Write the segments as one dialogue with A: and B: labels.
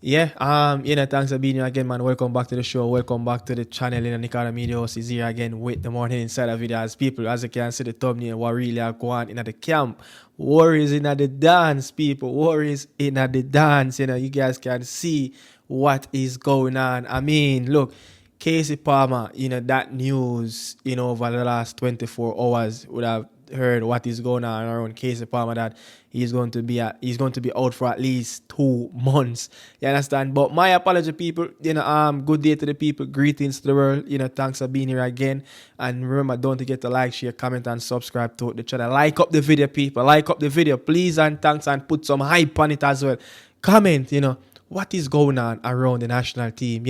A: Thanks for being here again, man. Welcome back to the show. Welcome back to the channel. Nicardo Media House is here again with the morning inside of video. As people, as you can see the thumbnail, what really are going in at the camp. Warriors in at the dance, people. Warriors in at the dance. You guys can see what is going on. I mean, look, Casey Palmer, that news, over the last 24 hours would have heard what is going on around Casey Palmer, that he's going to be out for at least 2 months. You understand? But my apology, people. Good day to the people. Greetings to the world. Thanks for being here again. And remember, don't forget to like, share, comment, and subscribe to the channel. Like up the video, people. Like up the video, please, and thanks, and put some hype on it as well. Comment, what is going on around the national team.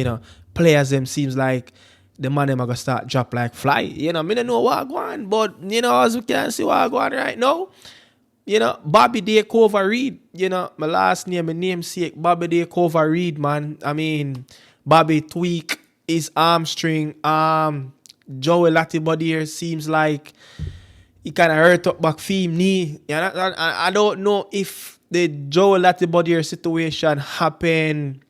A: Players them seems like the man them are gonna start drop like fly. Me don't know what going on, but as we can see what going on right now. Bobby take over Reid. My last name, my namesake, Bobby take over Reid, man. I mean, Bobby tweak his hamstring. Joey Latibeaudiere seems like he kind of hurt up back feem knee. I don't know if the Joey Latibeaudiere situation happened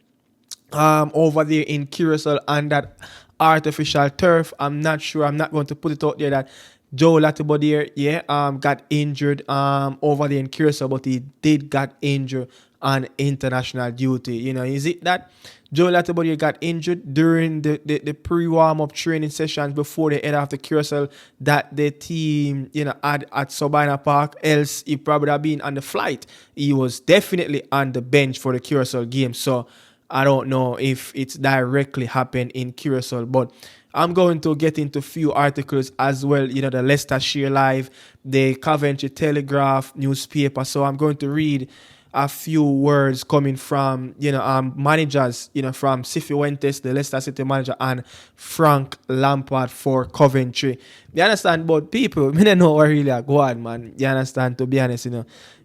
A: over there in Curacao and that artificial turf. I'm not sure. I'm not going to put it out there that Joe Latibeaudiere, got injured over there in Curacao, but he did got injured on international duty. Is it that Joe Latibeaudiere got injured during the pre-warm-up training sessions before they head off to Curacao that the team, had at Sabina Park? Else he probably have been on the flight. He was definitely on the bench for the Curacao game. So I don't know if it's directly happened in Curacao, but I'm going to get into a few articles as well. The Leicestershire Live, the Coventry Telegraph newspaper. So I'm going to read a few words coming from, managers, from Cifuentes, the Leicester City manager, and Frank Lampard for Coventry. You understand? But people, I don't know what really go on, man. You understand? To be honest,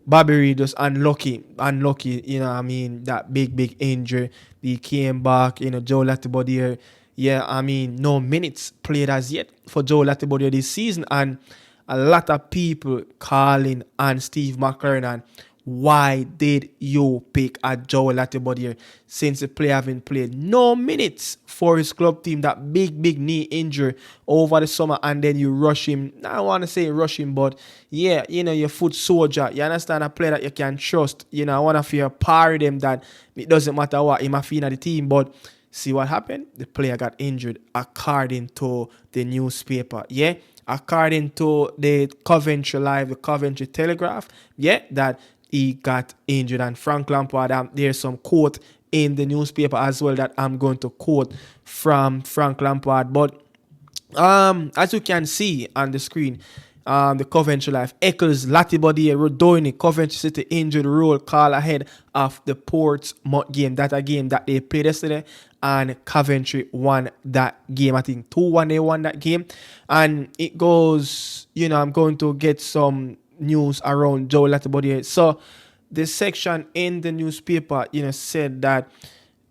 A: Bobby Reid was unlucky, that big injury. He came back, Joe Latibeaudiere. No minutes played as yet for Joe Latibeaudiere this season, and a lot of people calling on Steve McLaren, why did you pick a Joe Latibeaudiere since the player haven't played no minutes for his club team, that big knee injury over the summer, and then you rush him. I don't want to say rush him, but your foot soldier. You understand, a player that you can trust. I want to feel parry them that it doesn't matter what he might feel at the team, but see what happened? The player got injured according to the newspaper. According to the Coventry Live, the Coventry Telegraph, that he got injured. And Frank Lampard, there's some quote in the newspaper as well that I'm going to quote from Frank Lampard. But as you can see on the screen, the Coventry Live echoes Latibeaudiere Rodoni Coventry City injured roll call ahead of the Portsmouth game. That a game that they played yesterday, and Coventry won that game. I think 2-1 they won that game. And it goes, I'm going to get some news around Joe Latibeaudiere. So the section in the newspaper, said that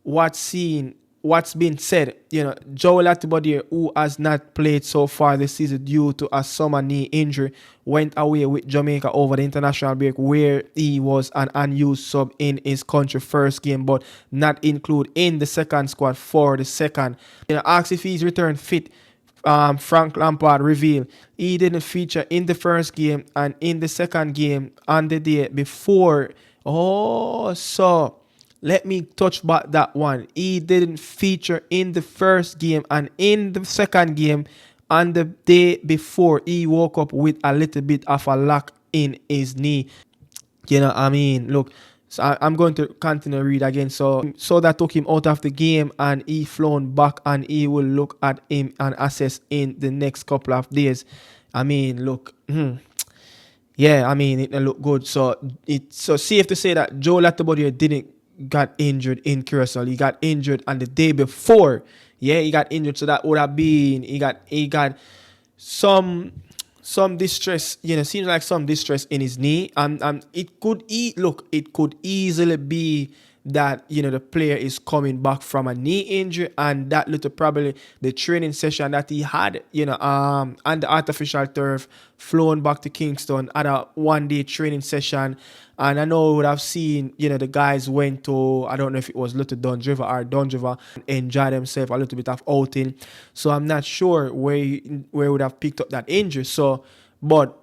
A: what's been said, Joe Latibeaudiere, who has not played so far this season due to a summer knee injury, went away with Jamaica over the international break, where he was an unused sub in his country first game, but not included in the second squad for the second. Asked if he's returned fit. Frank Lampard revealed he didn't feature in the first game and in the second game on the day before. So let me touch back that one. He didn't feature in the first game and in the second game on the day before. He woke up with a little bit of a lock in his knee. Look. So I'm going to continue to read again. So that took him out of the game, and he flown back, and he will look at him and assess in the next couple of days. Look. It look good. So it's so safe to say that Joe Latibeaudiere didn't got injured in Curacao. He got injured on the day before. He got injured. So that would have been he got some distress, seems like some distress in his knee, and it could easily be that, the player is coming back from a knee injury, and that little probably the training session that he had, on the artificial turf, flown back to Kingston at a 1-day training session. And I know we would have seen, the guys went to, I don't know if it was Little Dundriver or Dundriver, enjoy themselves a little bit of outing. So I'm not sure where he would have picked up that injury. So, but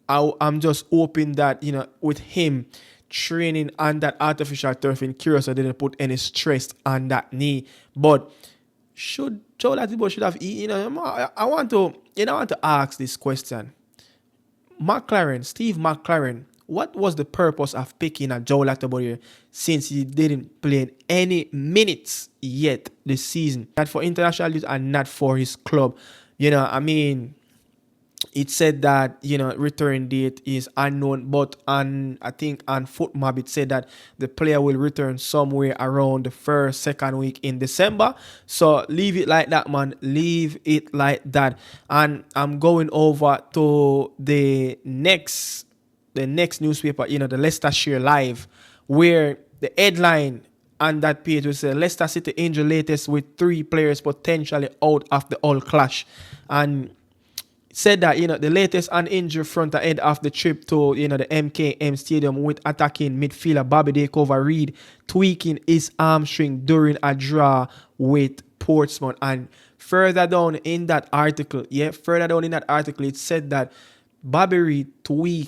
A: I'm just hoping that, with him training on that artificial turf in Curacao, didn't put any stress on that knee. But should Joe Latibeaudiere should have, I want to ask this question. Steve McLaren, what was the purpose of picking a Joe Latibeaudiere since he didn't play any minutes yet this season? Not for international youth and not for his club. It said that, return date is unknown, but I think on FootMob it said that the player will return somewhere around the second week in December. So leave it like that, man. Leave it like that. And I'm going over to the next newspaper, the Leicestershire Live, where the headline on that page will say Leicester City injury latest with 3 players potentially out of the Hull clash. And said that, the latest on injury front ahead of the trip to, the MKM Stadium with attacking midfielder Bobby Reid tweaking his hamstring during a draw with Portsmouth. And further down in that article, it said that Bobby Reid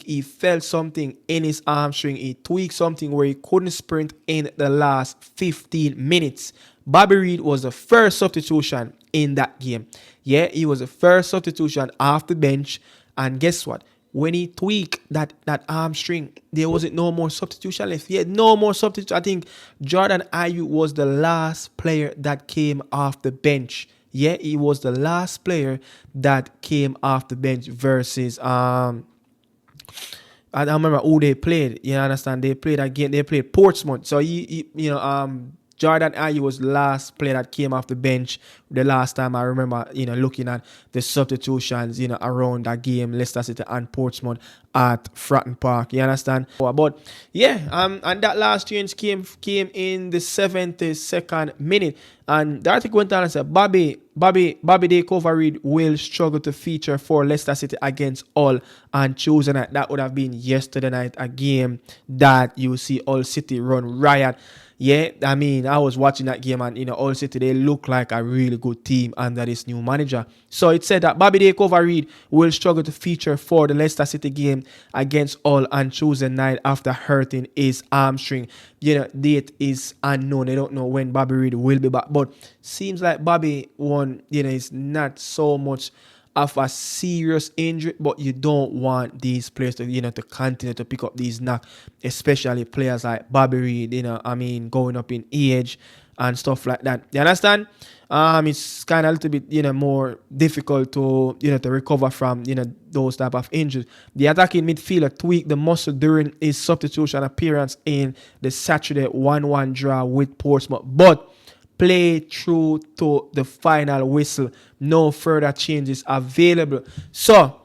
A: he felt something in his hamstring. He tweaked something where he couldn't sprint in the last 15 minutes. Bobby Reid was the first substitution in that game. Yeah, he was the first substitution off the bench. And guess what? When he tweaked that hamstring, there wasn't no more substitution left. He had no more substitution. I think Jordan Ayew was the last player that came off the bench. Yeah, he was the last player that came off the bench versus I don't remember who they played. You understand? They played again. They played Portsmouth. So Jordan Ayew was the last player that came off the bench the last time I remember, looking at the substitutions, around that game, Leicester City and Portsmouth at Fratton Park. You understand? But yeah, and that last change came in the 72nd minute. And the article went on and said, Bobby Reid will struggle to feature for Leicester City against Hull on Tuesday night. That would have been yesterday night, a game that you see Hull City run riot. Yeah, I was watching that game and, Hull City, they look like a really good team under this new manager. So it said that Bobby Reid will struggle to feature for the Leicester City game against Hull on Tuesday night after hurting his hamstring. Date is unknown. They don't know when Bobby Reid will be back. But seems like Bobby is not so much of a serious injury, but you don't want these players to, to continue to pick up these knocks, especially players like Bobby Reid, going up in age and stuff like that. You understand? It's kind of a little bit, more difficult to, to recover from, those type of injuries. The attacking midfielder tweaked the muscle during his substitution appearance in the Saturday 1-1 draw with Portsmouth, but play through to the final whistle. No further changes available. So,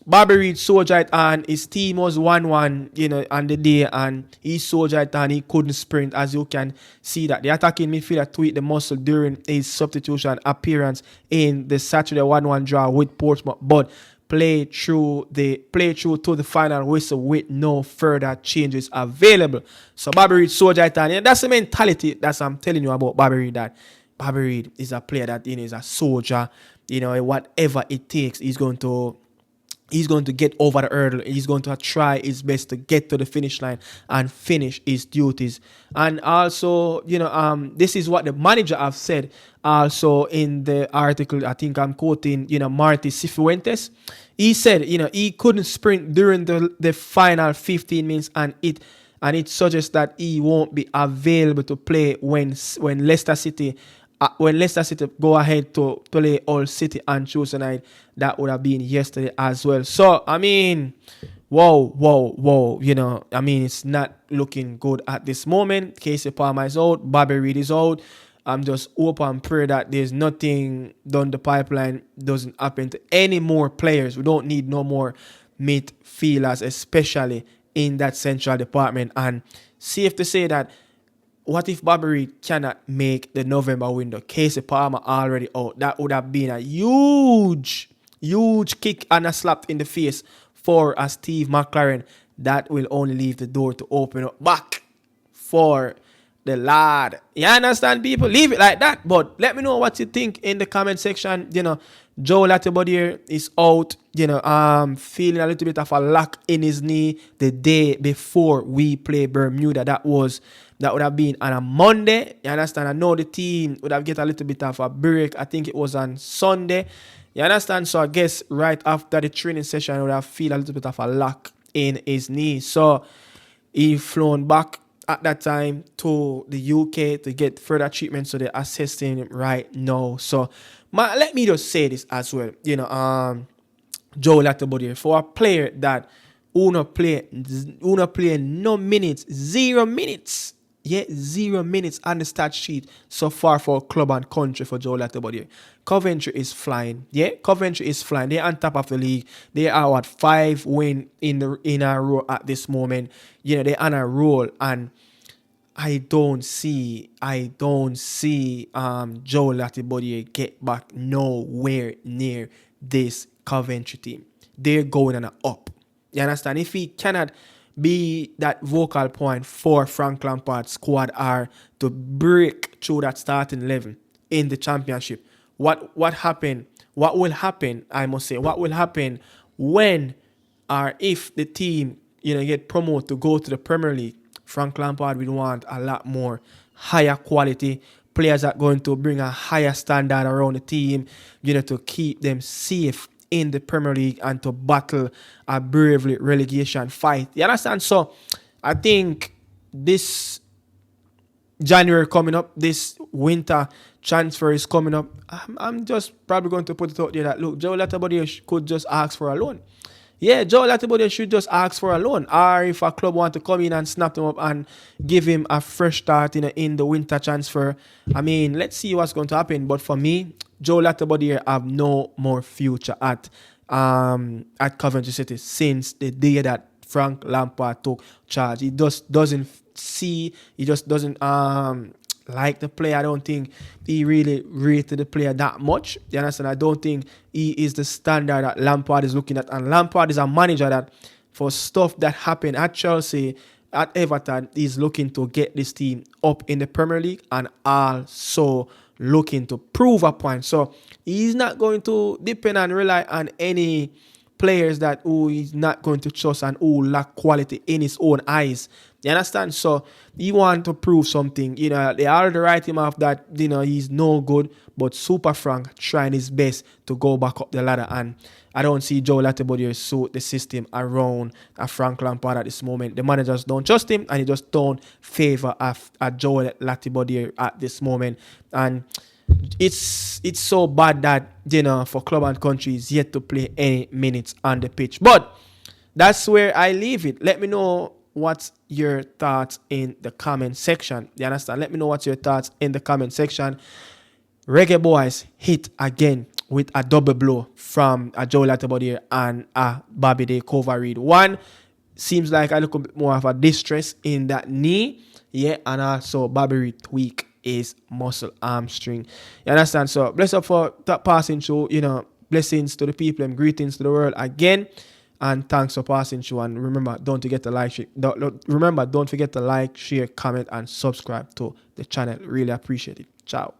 A: Bobby Reid soldiered on. His team was 1-1, on the day, and he soldiered on. He couldn't sprint, as you can see that. The attacking midfielder tweaked the muscle during his substitution appearance in the Saturday 1-1 draw with Portsmouth, but play through to the final whistle with no further changes available. So Bobby Reid soldiered on. That's the mentality that I'm telling you about Bobby Reid. That Bobby Reid is a player that is a soldier. Whatever it takes, he's going to get over the hurdle. He's going to try his best to get to the finish line and finish his duties. And also, this is what the manager have said. Also in the article, I think I'm quoting, Marty Cifuentes. He said, he couldn't sprint during the final 15 minutes, and it suggests that he won't be available to play when Leicester City go ahead to play Hull City on Tuesday night. That would have been yesterday as well. So, whoa. It's not looking good at this moment. Casey Palmer is out. Bobby Reid is out. I'm just hope and pray that there's nothing down the pipeline doesn't happen to any more players. We don't need no more midfielders, especially in that central department. And safe to say that what if Bobby Reid cannot make the November window? Casey Palmer already out. That would have been a huge kick and a slap in the face for a Steve McLaren. That will only leave the door to open up back for the lad. You understand, people? Leave it like that. But let me know what you think in the comment section. Joe Latibeaudiere is out. Feeling a little bit of a lock in his knee the day before we play Bermuda. That would have been on a Monday. You understand? I know the team would have get a little bit of a break. I think it was on Sunday. You understand? So I guess right after the training session, I would have feel a little bit of a lock in his knee. So he flown back at that time to the UK to get further treatment. So they're assessing him right now. So let me just say this as well. Joe Latibeaudiere, for a player that Uno play no minutes, 0 minutes. Yeah, 0 minutes on the stat sheet so far for club and country for Joe Latibeaudiere. Coventry is flying. Yeah, Coventry is flying. They're on top of the league. They are at 5 wins in a row at this moment. They're on a roll, and I don't see Joe Latibeaudiere get back nowhere near this Coventry team. They're going on an up. You understand? If he cannot be that vocal point for Frank Lampard's squad or to break through that starting 11 in the championship, what will happen, I must say, what will happen when or if the team get promoted to go to the Premier League? Frank Lampard will want a lot more higher quality players that are going to bring a higher standard around the team, to keep them safe in the Premier League and to battle a bravely relegation fight. You understand? So I think this January coming up, this winter transfer is coming up. I'm just probably going to put it out there that, look, Joe Latibeaudiere could just ask for a loan. Yeah, Joe Latibeaudiere should just ask for a loan. Or if a club want to come in and snap him up and give him a fresh start in the winter transfer, let's see what's going to happen. But for me, Joe Latibeaudiere have no more future at Coventry City since the day that Frank Lampard took charge. He just doesn't like the player. I don't think he really rated the player that much. You understand? I don't think he is the standard that Lampard is looking at. And Lampard is a manager that, for stuff that happened at Chelsea, at Everton, is looking to get this team up in the Premier League and also looking to prove a point. So he's not going to depend and rely on any players that who he's not going to trust and who lack quality in his own eyes. You understand? So he want to prove something. They already write him off that he's no good, but Super Frank trying his best to go back up the ladder, and I don't see Joe Latibeaudiere suit the system around a Frank Lampard at this moment. The managers don't trust him, and he just don't favor a Joe Latibeaudiere at this moment. And it's so bad that for club and country he's yet to play any minutes on the pitch. But that's where I leave it. Let me know what's your thoughts in the comment section. You understand? Let me know what's your thoughts in the comment section. reggaeboyz hit again with a double blow from a Joe Latibeaudiere and a Bobby De Reid. One seems like a little bit more of a distress in that knee. Yeah, and also Bobby Reid tweak his muscle hamstring. You understand? So bless up for that passing through. Blessings to the people and greetings to the world again. And thanks for passing through. And remember, don't forget to like, share, comment, and subscribe to the channel. Really appreciate it. Ciao.